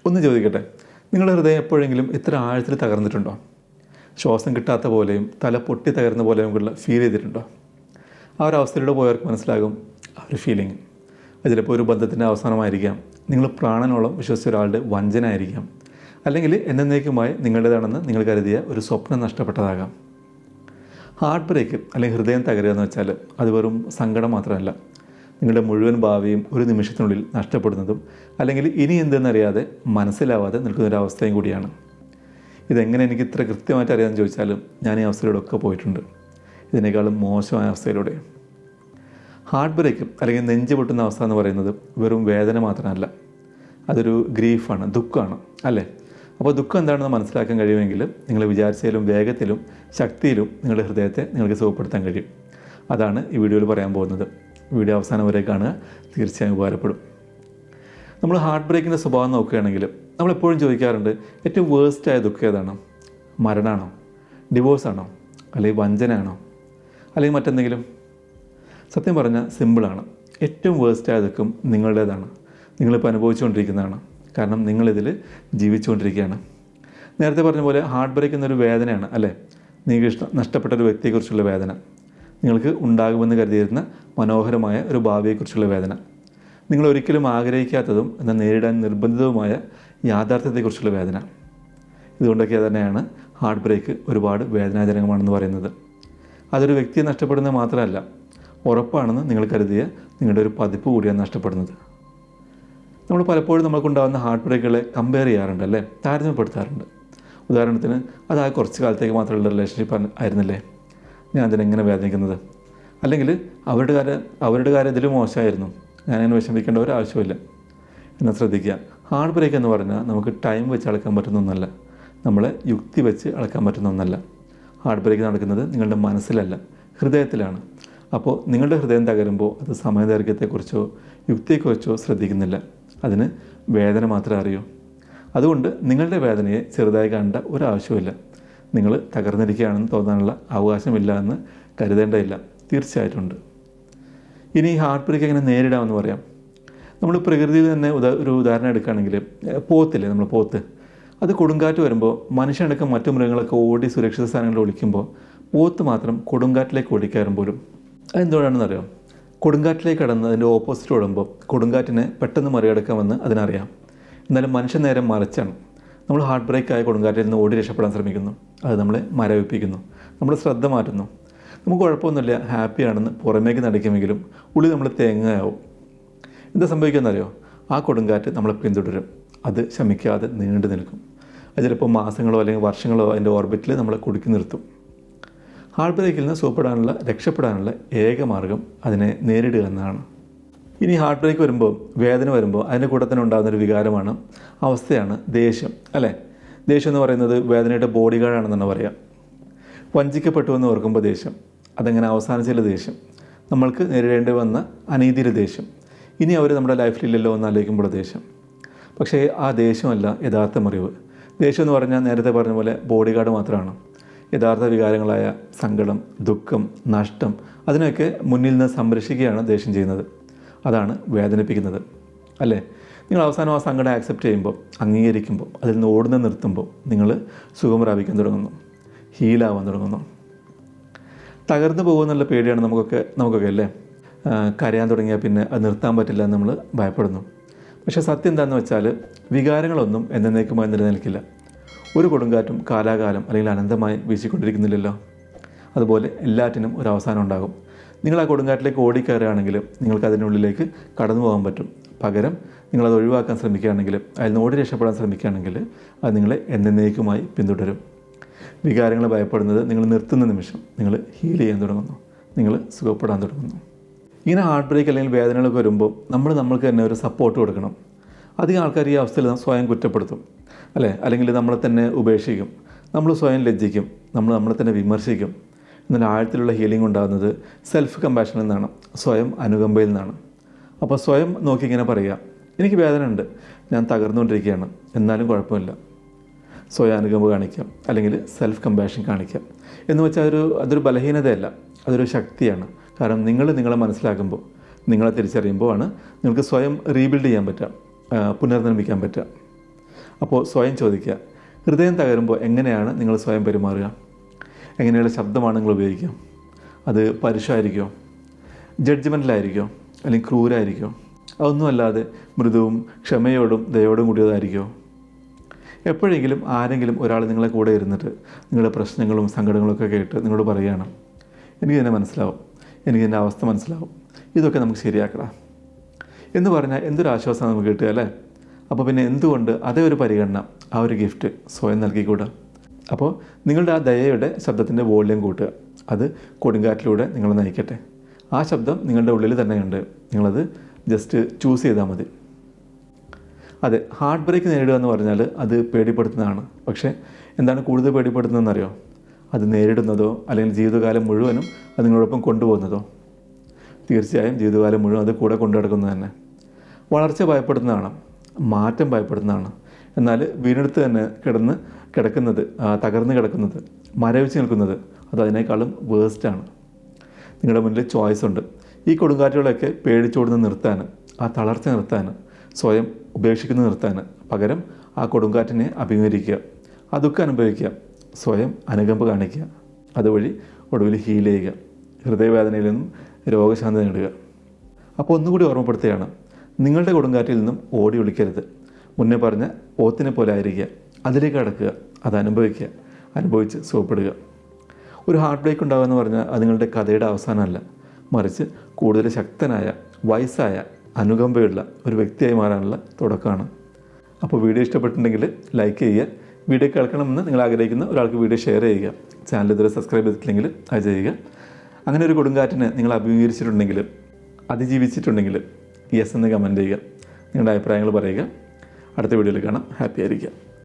ഒന്ന് ചോദിക്കട്ടെ, നിങ്ങളുടെ ഹൃദയം എപ്പോഴെങ്കിലും ഇത്ര ആഴത്തിൽ തകർന്നിട്ടുണ്ടോ? ശ്വാസം കിട്ടാത്ത പോലെയും തല പൊട്ടി തകർന്ന പോലെയും ഉള്ള ഫീൽ ചെയ്തിട്ടുണ്ടോ? ആ ഒരു അവസ്ഥയിലൂടെ പോയവർക്ക് മനസ്സിലാകും ആ ഒരു ഫീലിംഗ്. അത് ചിലപ്പോൾ ഒരു ബന്ധത്തിൻ്റെ അവസാനമായിരിക്കാം, നിങ്ങൾ പ്രാണനോളം വിശ്വസിച്ച ഒരാളുടെ വഞ്ചന ആയിരിക്കാം, അല്ലെങ്കിൽ എന്നേക്കുമായി നിങ്ങളുടേതാണെന്ന് നിങ്ങൾ കരുതിയ ഒരു സ്വപ്നം നഷ്ടപ്പെട്ടതാകാം. ഹാർട്ട് ബ്രേക്ക് അല്ലെങ്കിൽ ഹൃദയം തകരുക എന്ന് വെച്ചാൽ അത് വെറും സങ്കടം മാത്രമല്ല, നിങ്ങളുടെ മുഴുവൻ ഭാവിയും ഒരു നിമിഷത്തിനുള്ളിൽ നഷ്ടപ്പെടുന്നതും അല്ലെങ്കിൽ ഇനി എന്തെന്നറിയാതെ മനസ്സിലാവാതെ നിൽക്കുന്നൊരവസ്ഥയും കൂടിയാണ്. ഇതെങ്ങനെ എനിക്ക് ഇത്ര കൃത്യമായിട്ട് അറിയാമെന്ന് ചോദിച്ചാലും ഞാൻ ഈ അവസ്ഥയിലൂടെ ഒക്കെ പോയിട്ടുണ്ട്, ഇതിനേക്കാളും മോശമായ അവസ്ഥയിലൂടെ. ഹാർട്ട് ബ്രേക്ക് അല്ലെങ്കിൽ നെഞ്ച് പൊട്ടുന്ന അവസ്ഥ എന്ന് പറയുന്നത് വെറും വേദന മാത്രമല്ല, അതൊരു ഗ്രീഫാണ്, ദുഃഖമാണ്, അല്ലേ? അപ്പോൾ ദുഃഖം എന്താണെന്ന് മനസ്സിലാക്കാൻ കഴിയുമെങ്കിൽ നിങ്ങൾ വിചാരിച്ചതിലും വേഗത്തിലും ശക്തിയിലും നിങ്ങളുടെ ഹൃദയത്തെ നിങ്ങൾക്ക് സുഖപ്പെടുത്താൻ കഴിയും. അതാണ് ഈ വീഡിയോയിൽ പറയാൻ പോകുന്നത്. വീഡിയോ അവസാനം വരെ കാണുക, തീർച്ചയായും ഉപകാരപ്പെടും. നമ്മൾ ഹാർട്ട് ബ്രേക്കിൻ്റെ സ്വഭാവം നോക്കുകയാണെങ്കിൽ നമ്മളെപ്പോഴും ചോദിക്കാറുണ്ട്, ഏറ്റവും വേഴ്സ്റ്റായ ദുഃഖം ഏതാണ്? മരണമാണോ? ഡിവോഴ്സാണോ? അല്ലെങ്കിൽ വഞ്ചനയാണോ? അല്ലെങ്കിൽ മറ്റെന്തെങ്കിലും? സത്യം പറഞ്ഞാൽ സിമ്പിളാണ്. ഏറ്റവും വേഴ്സ്റ്റായ ദുഃഖം നിങ്ങളുടേതാണ്, നിങ്ങളിപ്പോൾ അനുഭവിച്ചുകൊണ്ടിരിക്കുന്നതാണ്. കാരണം നിങ്ങളിതിൽ ജീവിച്ചുകൊണ്ടിരിക്കുകയാണ്. നേരത്തെ പറഞ്ഞ പോലെ ഹാർട്ട് ബ്രേക്ക് എന്നൊരു വേദനയാണ്, അല്ലേ? നിങ്ങൾക്ക് നഷ്ടപ്പെട്ട ഒരു വ്യക്തിയെക്കുറിച്ചുള്ള വേദന, നിങ്ങൾക്ക് ഉണ്ടാകുമെന്ന് കരുതിയിരുന്ന മനോഹരമായ ഒരു ഭാവിയെക്കുറിച്ചുള്ള വേദന, നിങ്ങൾ ഒരിക്കലും ആഗ്രഹിക്കാത്തതും എന്നാൽ നേരിടാൻ നിർബന്ധിതവുമായ യാഥാർത്ഥ്യത്തെക്കുറിച്ചുള്ള വേദന. ഇതുകൊണ്ടൊക്കെ തന്നെയാണ് ഹാർട്ട് ബ്രേക്ക് ഒരുപാട് വേദനാജനകമാണെന്ന് പറയുന്നത്. അതൊരു വ്യക്തിയെ നഷ്ടപ്പെടുന്നത് മാത്രമല്ല, ഉറപ്പാണെന്ന് നിങ്ങൾ കരുതിയ നിങ്ങളുടെ ഒരു പതിപ്പ് കൂടിയാണ് നഷ്ടപ്പെടുന്നത്. നമ്മൾ പലപ്പോഴും നമ്മൾക്കുണ്ടാകുന്ന ഹാർട്ട് ബ്രേക്കുകളെ കമ്പയർ ചെയ്യാറുണ്ട്, അല്ലേ? താരതമ്യപ്പെടുത്താറുണ്ട്. ഉദാഹരണത്തിന്, അത് ആ കുറച്ച് കാലത്തേക്ക് മാത്രമുള്ള റിലേഷൻഷിപ്പ് ആയിരുന്നില്ലേ, ഞാൻ അതിനെങ്ങനെ വേദനിക്കുന്നത്? അല്ലെങ്കിൽ അവരുടെ കാര്യം ഇതിലും മോശമായിരുന്നു, ഞാനതിനെ വിഷമിക്കേണ്ട ഒരു ആവശ്യമില്ല. എന്നാൽ ശ്രദ്ധിക്കുക, ഹാർട്ട് ബ്രേക്ക് എന്ന് പറഞ്ഞാൽ നമുക്ക് ടൈം വെച്ച് അളക്കാൻ പറ്റുന്ന ഒന്നല്ല, നമ്മളെ യുക്തി വെച്ച് അളക്കാൻ പറ്റുന്ന ഒന്നല്ല. ഹാർട്ട് ബ്രേക്ക് നടക്കുന്നത് നിങ്ങളുടെ മനസ്സിലല്ല, ഹൃദയത്തിലാണ്. അപ്പോൾ നിങ്ങളുടെ ഹൃദയം തകരുമ്പോൾ അത് സമയദൈർഘ്യത്തെക്കുറിച്ചോ യുക്തിയെക്കുറിച്ചോ ശ്രദ്ധിക്കുന്നില്ല, അതിന് വേദന മാത്രമേ അറിയൂ. അതുകൊണ്ട് നിങ്ങളുടെ വേദനയെ ചെറുതായി കാണേണ്ട ഒരാവശ്യമില്ല. നിങ്ങൾ തകർന്നിരിക്കുകയാണെന്ന് തോന്നാനുള്ള അവകാശമില്ല എന്ന് കരുതേണ്ടതില്ല, തീർച്ചയായിട്ടും ഉണ്ട്. ഇനി ഈ ഹാർട്ട് ബ്രേക്ക് എങ്ങനെ നേരിടാമെന്ന് പറയാം. നമ്മൾ പ്രകൃതിയിൽ തന്നെ ഒരു ഉദാഹരണം എടുക്കുകയാണെങ്കിൽ, പോത്തില്ലേ, നമ്മൾ പോത്ത്, അത് കൊടുങ്കാറ്റ് വരുമ്പോൾ മനുഷ്യനടക്കം മറ്റു മൃഗങ്ങളൊക്കെ ഓടി സുരക്ഷിത സ്ഥാനങ്ങളിൽ ഒളിക്കുമ്പോൾ പോത്ത് മാത്രം കൊടുങ്കാറ്റിലേക്ക് ഓടിക്കയറും പോലും. അതെന്തുകൊണ്ടാണെന്നറിയാം? കൊടുങ്കാറ്റിലേക്ക് കടന്ന് അതിൻ്റെ ഓപ്പോസിറ്റ് ഓടുമ്പോൾ കൊടുങ്കാറ്റിനെ പെട്ടെന്ന് മറികടക്കാമെന്ന് അതിനറിയാം. എന്നാലും മനുഷ്യൻ നേരം മറിച്ചാണ്. നമ്മൾ ഹാർട്ട് ബ്രേക്കായ കൊടുങ്കാറ്റിൽ നിന്ന് ഓടി രക്ഷപ്പെടാൻ ശ്രമിക്കുന്നു, അത് നമ്മളെ മരവിപ്പിക്കുന്നു, നമ്മുടെ ശ്രദ്ധ മാറ്റുന്നു. നമുക്ക് കുഴപ്പമൊന്നുമില്ല, ഹാപ്പിയാണെന്ന് പുറമേക്ക് നടിക്കുമെങ്കിലും ഉള്ളിൽ നമ്മൾ തേങ്ങയാവും. എന്താ സംഭവിക്കുമെന്നറിയോ? ആ കൊടുങ്കാറ്റ് നമ്മളെ പിന്തുടരും, അത് ശമിക്കാതെ നീണ്ടു നിൽക്കും. അത് ചിലപ്പോൾ മാസങ്ങളോ അല്ലെങ്കിൽ വർഷങ്ങളോ അതിൻ്റെ ഓർബിറ്റിൽ നമ്മളെ കുടുക്കി നിർത്തും. ഹാർട്ട് ബ്രേക്കിൽ നിന്ന് രക്ഷപ്പെടാനുള്ള ഏക മാർഗം അതിനെ നേരിടുക എന്നതാണ്. ഇനി ഹാർട്ട് ബ്രേക്ക് വരുമ്പോൾ, വേദന വരുമ്പോൾ അതിൻ്റെ കൂടെ തന്നെ ഉണ്ടാകുന്നൊരു വികാരമാണ്, അവസ്ഥയാണ് ദേഷ്യം, അല്ലേ? ദേഷ്യം എന്ന് പറയുന്നത് വേദനയുടെ ബോഡി ഗാർഡാണെന്നാണ് പറയാം. വഞ്ചിക്കപ്പെട്ടു എന്ന് ഓർക്കുമ്പോൾ ദേഷ്യം, അതെങ്ങനെ അവസാനിച്ചുള്ള ദേഷ്യം, നമ്മൾക്ക് നേരിടേണ്ടി വന്ന അനീതിയുടെ ദേഷ്യം, ഇനി അവർ നമ്മുടെ ലൈഫിലില്ലല്ലോ എന്ന് ആലോചിക്കുമ്പോൾ ദേഷ്യം. പക്ഷേ ആ ദേഷ്യമല്ല യഥാർത്ഥ മുറിവ്. ദേഷ്യം എന്ന് പറഞ്ഞാൽ നേരത്തെ പറഞ്ഞ പോലെ ബോഡി ഗാർഡ് മാത്രമാണ്. യഥാർത്ഥ വികാരങ്ങളായ സങ്കടം, ദുഃഖം, നഷ്ടം, അതിനൊക്കെ മുന്നിൽ നിന്ന് സംരക്ഷിക്കുകയാണ് ദേഷ്യം ചെയ്യുന്നത്. അതാണ് വേദനിപ്പിക്കുന്നത്, അല്ലേ? നിങ്ങൾ അവസാനം ആ സങ്കടം ആക്സെപ്റ്റ് ചെയ്യുമ്പോൾ, അംഗീകരിക്കുമ്പോൾ, അതിൽ നിന്ന് ഓടുന്ന നിർത്തുമ്പോൾ നിങ്ങൾ സുഖം പ്രാപിക്കാൻ തുടങ്ങുന്നു, ഹീലാവാൻ തുടങ്ങുന്നു. തകർന്നു പോകുമെന്നുള്ള പേടിയാണ് നമുക്കൊക്കെ അല്ലേ? കരയാൻ തുടങ്ങിയാൽ പിന്നെ അത് നിർത്താൻ പറ്റില്ല എന്ന് നമ്മൾ ഭയപ്പെടുന്നു. പക്ഷേ സത്യം എന്താണെന്ന് വെച്ചാൽ, വികാരങ്ങളൊന്നും എന്നേക്കുമായി നിലനിൽക്കില്ല. ഒരു കൊടുങ്കാറ്റും കാലാകാലം അല്ലെങ്കിൽ അനന്തമായി വീശിക്കൊണ്ടിരിക്കുന്നില്ലല്ലോ. അതുപോലെ എല്ലാറ്റിനും ഒരു അവസാനം ഉണ്ടാകും. നിങ്ങൾ ആ കൊടുങ്കാറ്റിലേക്ക് ഓടിക്കയറുകയാണെങ്കിൽ നിങ്ങൾക്ക് അതിനുള്ളിലേക്ക് കടന്നു പോകാൻ പറ്റും. പകരം നിങ്ങളത് ഒഴിവാക്കാൻ ശ്രമിക്കുകയാണെങ്കിൽ, അതിൽ നിന്ന് ഓടി രക്ഷപ്പെടാൻ ശ്രമിക്കുകയാണെങ്കിൽ അത് നിങ്ങളെ എന്നേക്കുമായി പിന്തുടരും. വികാരങ്ങൾ ഭയപ്പെടുന്നത് നിങ്ങൾ നിർത്തുന്ന നിമിഷം നിങ്ങൾ ഹീൽ ചെയ്യാൻ തുടങ്ങുന്നു, നിങ്ങൾ സുഖപ്പെടാൻ തുടങ്ങുന്നു. ഇങ്ങനെ ഹാർട്ട് ബ്രേക്ക് അല്ലെങ്കിൽ വേദനകളൊക്കെ വരുമ്പോൾ നമ്മൾക്ക് തന്നെ ഒരു സപ്പോർട്ട് കൊടുക്കണം. അധികം ആൾക്കാർ ഈ അവസ്ഥയിൽ സ്വയം കുറ്റപ്പെടുത്തും, അല്ലേ? അല്ലെങ്കിൽ നമ്മളെ തന്നെ ഉപേക്ഷിക്കും, നമ്മൾ സ്വയം ലജ്ജിക്കും, നമ്മളെ തന്നെ വിമർശിക്കും. എന്നാൽ ആഴത്തിലുള്ള ഹീലിംഗ് ഉണ്ടാകുന്നത് സെൽഫ് കമ്പാഷനിൽ നിന്നാണ്, സ്വയം അനുകമ്പയിൽ നിന്നാണ്. അപ്പോൾ സ്വയം നോക്കി ഇങ്ങനെ പറയുക, എനിക്ക് വേദന ഉണ്ട്, ഞാൻ തകർന്നുകൊണ്ടിരിക്കുകയാണ്, എന്നാലും കുഴപ്പമില്ല. സ്വയം അനുകമ്പ കാണിക്കാം, അല്ലെങ്കിൽ സെൽഫ് കമ്പാഷൻ കാണിക്കാം. എന്ന് വെച്ചാൽ അതൊരു ബലഹീനതയല്ല, അതൊരു ശക്തിയാണ്. കാരണം നിങ്ങളെ മനസ്സിലാക്കുമ്പോൾ, നിങ്ങളെ തിരിച്ചറിയുമ്പോൾ ആണ് നിങ്ങൾക്ക് സ്വയം റീബിൽഡ് ചെയ്യാൻ പറ്റുക, പുനർനിർമ്മിക്കാൻ പറ്റുക. അപ്പോൾ സ്വയം ചോദിക്കുക, ഹൃദയം തകരുമ്പോൾ എങ്ങനെയാണ് നിങ്ങൾ സ്വയം പെരുമാറുക? എങ്ങനെയുള്ള ശബ്ദമാണ് നിങ്ങൾ ഉപയോഗിക്കുക? അത് പരുഷമായിരിക്കുമോ, ജഡ്ജ്മെൻറ്റിലായിരിക്കുമോ, അല്ലെങ്കിൽ ക്രൂരായിരിക്കുമോ? അതൊന്നുമല്ലാതെ മൃദുവും ക്ഷമയോടും ദയോടും കൂടിയതായിരിക്കുമോ? എപ്പോഴെങ്കിലും ആരെങ്കിലും ഒരാൾ നിങ്ങളെ കൂടെ ഇരുന്നിട്ട് നിങ്ങളുടെ പ്രശ്നങ്ങളും സങ്കടങ്ങളൊക്കെ കേട്ട് നിങ്ങളോട് പറയുകയാണ്, എനിക്കിതിനെ മനസ്സിലാവും, എനിക്കിതിൻ്റെ അവസ്ഥ മനസ്സിലാവും, ഇതൊക്കെ നമുക്ക് ശരിയാക്കണം എന്ന് പറഞ്ഞാൽ എന്തൊരു ആശ്വാസമാണ് നമുക്ക് കിട്ടുക അല്ലേ? അപ്പോൾ പിന്നെ എന്തുകൊണ്ട് അതേ ഒരു പരിഗണന, ആ ഒരു ഗിഫ്റ്റ് സ്വയം നൽകിക്കൂടാ? അപ്പോൾ നിങ്ങളുടെ ആ ദയയുടെ ശബ്ദത്തിൻ്റെ വോള്യം കൂട്ടുക. അത് കൊടുങ്കാറ്റിലൂടെ നിങ്ങളെ നയിക്കട്ടെ. ആ ശബ്ദം നിങ്ങളുടെ ഉള്ളിൽ തന്നെയുണ്ട്, നിങ്ങളത് ജസ്റ്റ് ചൂസ് ചെയ്താൽ മതി. അതെ, ഹാർട്ട് ബ്രേക്ക് നേരിടുക എന്ന് പറഞ്ഞാൽ അത് പേടിപ്പെടുത്തുന്നതാണ്. പക്ഷേ എന്താണ് കൂടുതൽ പേടിപ്പെടുത്തുന്നതെന്നറിയോ? അത് നേരിടുന്നതോ അല്ലെങ്കിൽ ജീവിതകാലം മുഴുവനും അത് നിങ്ങളോടൊപ്പം കൊണ്ടുപോകുന്നതോ? തീർച്ചയായും ജീവിതകാലം മുഴുവൻ അത് കൂടെ കൊണ്ടു നടക്കുന്നത് തന്നെ. വളർച്ച ഭയപ്പെടുന്നതാണ്, മാറ്റം ഭയപ്പെടുന്നതാണ്. എന്നാൽ വീണെടുത്ത് തന്നെ കിടക്കുന്നത്, തകർന്ന് കിടക്കുന്നത്, മരവിച്ച് നിൽക്കുന്നത് അത് അതിനേക്കാളും വേഴ്സ്റ്റാണ്. നിങ്ങളുടെ മുന്നിൽ ചോയ്സ് ഉണ്ട്. ഈ കൊടുങ്കാറ്റുകളൊക്കെ പേടിച്ചോടുന്ന് നിർത്താൻ, ആ തളർച്ച നിർത്താൻ, സ്വയം ഉപേക്ഷിക്കുന്നത് നിർത്താൻ പകരം ആ കൊടുങ്കാറ്റിനെ അഭിമുഖീകരിക്കുക, ആ ദുഃഖം അനുഭവിക്കുക, സ്വയം അനുകമ്പ കാണിക്കുക. അതുവഴി ഒടുവിൽ ഹീൽ ചെയ്യുക, ഹൃദയവേദനയിൽ നിന്നും രോഗശാന്തി നേടുക. അപ്പോൾ ഒന്നുകൂടി ഓർമ്മപ്പെടുത്തുകയാണ്, നിങ്ങളുടെ കൊടുങ്കാറ്റിൽ നിന്നും ഓടി ഒളിക്കരുത്. മുന്നേ പറഞ്ഞ പോത്തിനെ പോലെ ആയിരിക്കുക, അതിലേക്ക് കടക്കുക, അത് അനുഭവിക്കുക, അനുഭവിച്ച് സുഖപ്പെടുക. ഒരു ഹാർട്ട് ബ്രേക്ക് ഉണ്ടാകുക എന്ന് പറഞ്ഞാൽ അത് നിങ്ങളുടെ കഥയുടെ അവസാനമല്ല, മറിച്ച് കൂടുതൽ ശക്തനായ, വയസ്സായ, അനുകമ്പയുള്ള ഒരു വ്യക്തിയായി മാറാനുള്ള തുടക്കമാണ്. അപ്പോൾ വീഡിയോ ഇഷ്ടപ്പെട്ടിട്ടുണ്ടെങ്കിൽ ലൈക്ക് ചെയ്യുക. വീഡിയോ കേൾക്കണമെന്ന് നിങ്ങൾ ആഗ്രഹിക്കുന്ന ഒരാൾക്ക് വീഡിയോ ഷെയർ ചെയ്യുക. ചാനൽ ഇതുവരെ സബ്സ്ക്രൈബ് ചെയ്തിട്ടില്ലെങ്കിൽ അത് ചെയ്യുക. അങ്ങനെ ഒരു കൊടുങ്കാറ്റിനെ നിങ്ങൾ അഭിമുഖീകരിച്ചിട്ടുണ്ടെങ്കിൽ, അതിജീവിച്ചിട്ടുണ്ടെങ്കിൽ യെസ് എന്ന് കമൻറ്റ് ചെയ്യുക. നിങ്ങളുടെ അഭിപ്രായങ്ങൾ പറയുക. അടുത്ത വീഡിയോയിൽ കാണാം. ഹാപ്പി ആയിരിക്കുക.